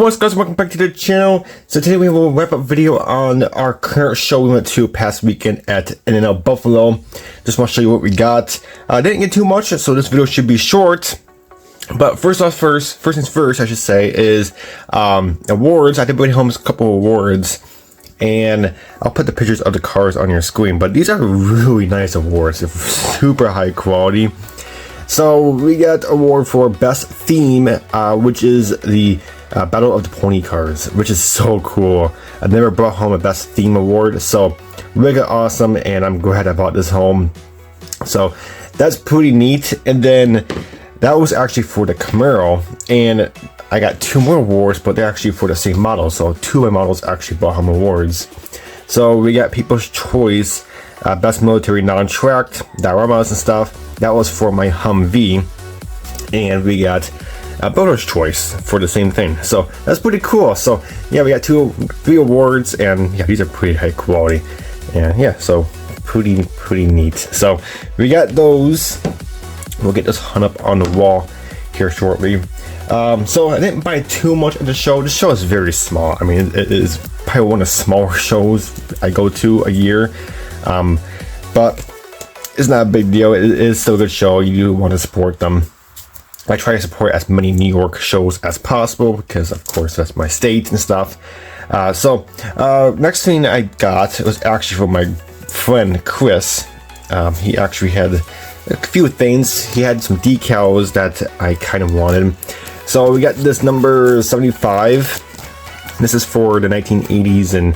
What's guys, welcome back to the channel. So today we have a wrap up video on our current show we went to past weekend at NNL Buffalo. Just want to show you what we got. Didn't get too much, so this video should be short. But first things first, I should say, is awards. I did bring home a couple awards, and I'll put the pictures of the cars on your screen. But these are really nice awards. They're super high quality. So we got award for best theme, which is the Battle of the Pony cars, which is so cool. I've never brought home a best theme award, so really awesome, and I'm glad I brought this home. So that's pretty neat. And then that was actually for the Camaro, and I got two more awards, but they're actually for the same model. So two of my models actually brought home awards. So we got People's Choice, best military non-tracked dioramas and stuff. That was for my Humvee, and we got Builder's Choice for the same thing. So that's pretty cool. So yeah, we got three awards, and yeah, these are pretty high quality. And yeah, so pretty neat. So we got those. We'll get this hung up on the wall here shortly. So I didn't buy too much of the show. The show is very small. I mean, it is probably one of the smaller shows I go to a year. But it's not a big deal. It is still a good show. You do want to support them. I try to support as many New York shows as possible because, of course, that's my state and stuff. Next thing I got was actually from my friend Chris. He actually had a few things. He had some decals that I kind of wanted. So we got this number 75. This is for the 1980s and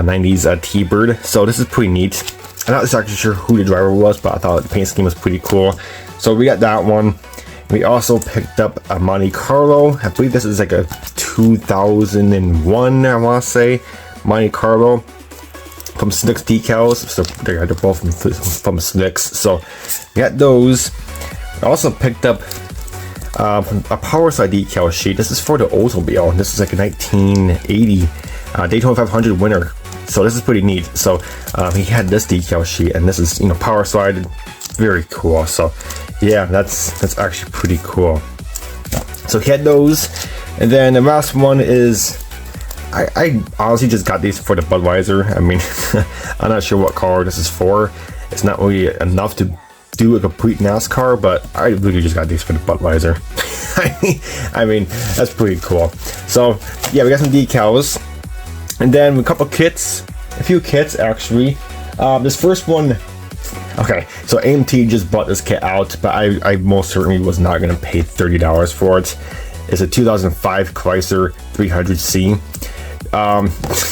90s T-Bird. So this is pretty neat. I'm not exactly sure who the driver was, but I thought the paint scheme was pretty cool. So we got that one. We also picked up a Monte Carlo. I believe this is like a 2001, I want to say, Monte Carlo from Slicks decals. So they're both from Slicks. So we got those. I also picked up a power side decal sheet. This is for the Oldsmobile. This is like a 1980 Daytona 500 winner. So this is pretty neat. So he had this decal sheet, and this is, you know, power slide, very cool. So yeah, that's actually pretty cool. So he had those, and then the last one is I honestly just got these for the Budweiser. I mean, I'm not sure what car this is for. It's not really enough to do a complete NASCAR, but I really just got these for the Budweiser. I mean, that's pretty cool. So yeah, we got some decals. And then a couple kits, a few kits actually. This first one, okay, so AMT just bought this kit out, but I most certainly was not going to pay $30 for it. It's a 2005 Chrysler 300C.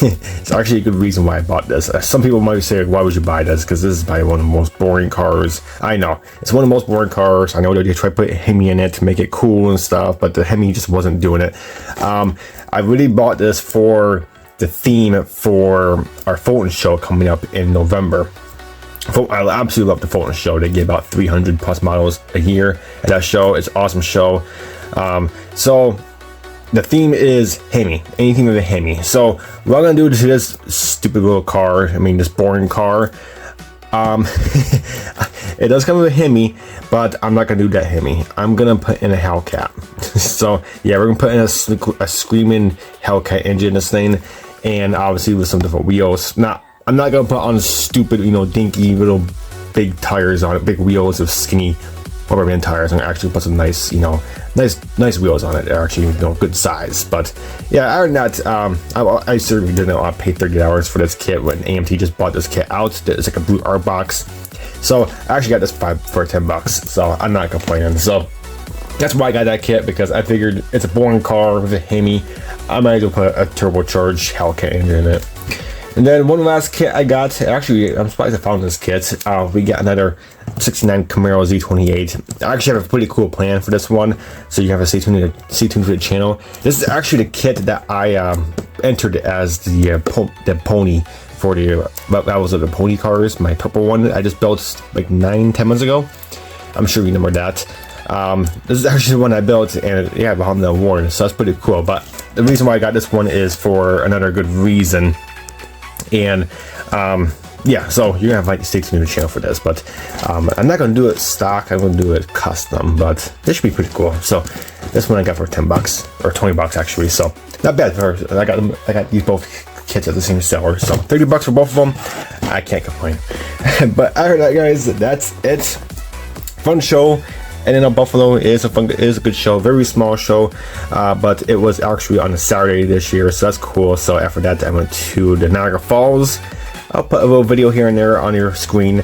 It's actually a good reason why I bought this. Some people might say, why would you buy this? Because this is probably one of the most boring cars. I know, it's one of the most boring cars. I know they tried to put a Hemi in it to make it cool and stuff, but the Hemi just wasn't doing it. I really bought this for the theme for our Fulton show coming up in November. I absolutely love the Fulton show. They get about 300 plus models a year at that show. It's an awesome show. So the theme is Hemi, anything with a Hemi. So what I'm gonna do to this stupid little car, I mean this boring car, it does come with a Hemi, but I'm not gonna do that Hemi. I'm gonna put in a Hellcat. So yeah, we're gonna put in a screaming Hellcat engine in this thing, and obviously with some different wheels. I'm not gonna put on stupid, you know, dinky little big tires on it, big wheels of skinny rubber band tires. I'm gonna actually put some nice, you know, nice wheels on it. They're actually, you know, good size. But yeah, other than that, I certainly didn't want to pay $30 for this kit when AMT just bought this kit out. It's like a blue art box. So I actually got this for $10. So I'm not complaining. So that's why I got that kit, because I figured it's a boring car with a Hemi. I might as well put a turbocharged Hellcat engine in it. And then one last kit I got, actually I'm surprised I found this kit. We got another 69 Camaro Z28. I actually have a pretty cool plan for this one, so you have to stay tuned to the channel. This is actually the kit that I entered as the pony for the, that was the pony cars, my purple one I just built like 9-10 months ago. I'm sure you remember that. This is actually the one I built, and yeah, behind the award, so that's pretty cool. But the reason why I got this one is for another good reason. And yeah, so you're gonna have to stay tuned to the channel for this, but I'm not gonna do it stock. I'm gonna do it custom, but this should be pretty cool. So this one I got for $10 or $20 actually. So not bad for her. I got these both kits at the same seller, so $30 for both of them. I can't complain. But alright guys, that's it. Fun show. NNL Buffalo is a good show, very small show, but it was actually on a Saturday this year, so that's cool. So after that, I went to the Niagara Falls. I'll put a little video here and there on your screen.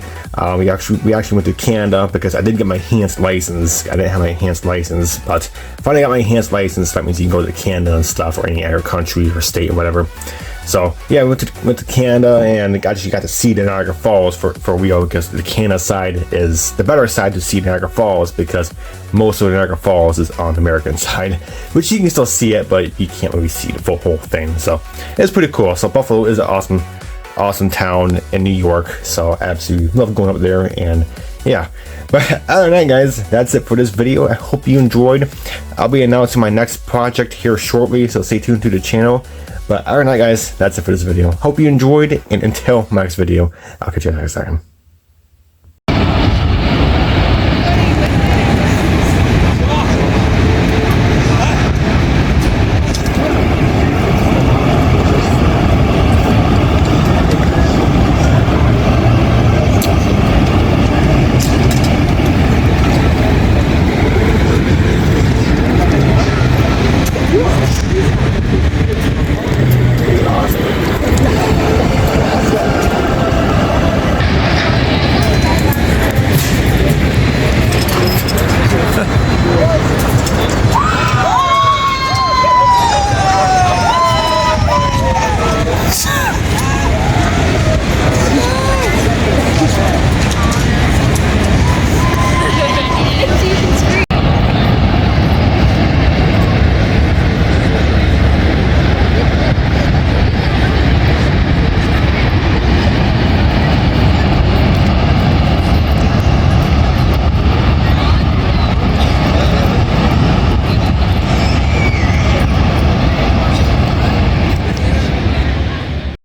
We actually went to Canada because I didn't get my enhanced license. I didn't have my enhanced license, but finally got my enhanced license. That means you can go to Canada and stuff, or any other country or state or whatever. So yeah, I went to Canada and actually got to see the Niagara Falls for real, because the Canada side is the better side to see Niagara Falls, because most of the Niagara Falls is on the American side, which you can still see it, but you can't really see the whole thing. So it's pretty cool. So Buffalo is an awesome town in New York, so I absolutely love going up there. And yeah, but other than that guys, that's it for this video. I hope you enjoyed. I'll be announcing my next project here shortly, so stay tuned to the channel. But other than that guys, that's it for this video. Hope you enjoyed, and until my next video, I'll catch you next time.